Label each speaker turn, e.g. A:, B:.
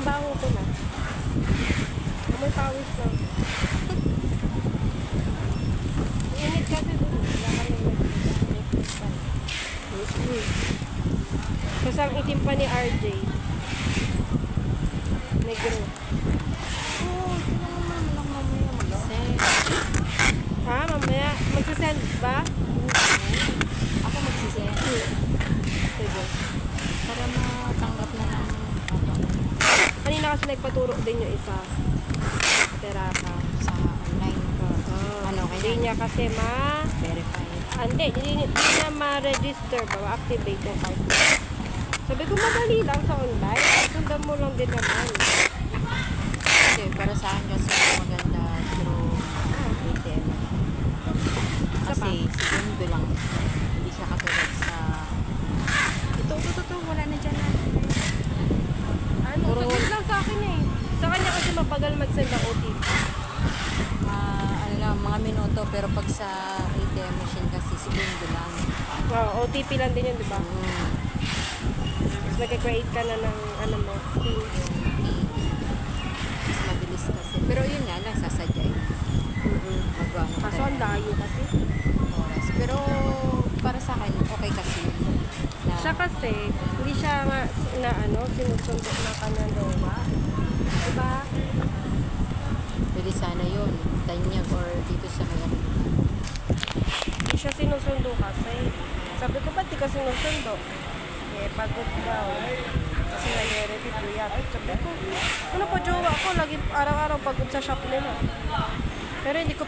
A: Ang baho ko na. May pawis lang. Init kasi doon. Wala kami kasi ang itim pa ni RJ. Negro.
B: Oo, ito na naman lang mamaya mag-send.
A: Ha? Mamaya? Magsasend ba?
B: Ako magsisend.
A: Sige.
B: Para matanggap na ng
A: Kanina kasi nagpaturo din yung isa. Terapa.
B: sa online. Ano,
A: Hindi
B: kaya
A: niya kasi
B: verify.
A: hindi niya ma-register ba? Ma-activate yung card. Sabi ko, madali lang sa online. Sundan mo lang din naman.
B: Kasi para sa akin kasi maganda through ATM. Kasi segundo lang. Hindi siya katulad sa ito, wala na dyan na.
A: Ano? Sagot lang sa akin eh. Sa kanya kasi mabagal mag-send ng OTP.
B: Ano lang, mga minuto, pero pag sa ATM machine kasi segundo lang.
A: OTP lang din yun, di ba? Tapos nag-create ka na ng ano mo, PIN.
B: Mas mabilis kasi. Pero yun nga lang, sasadyay. Magano
A: Kaso ang layo kasi.
B: oras. Pero para sa akin, okay kasi yun. Na,
A: Siya kasi, hindi siya nga na ano, sinusundo na kanalowa. Diba?
B: pwede sana yun. Tanyag or dito sa ngayon.
A: Hindi siya sinusundo kasi. Sabi ko, ba't di ka sinusundo? Eh, pagod daw. Kasi nag-review yan. Sabi ko, ano pa jowa ko? Lagi araw-araw pagod sa shop nila. Pero hindi ko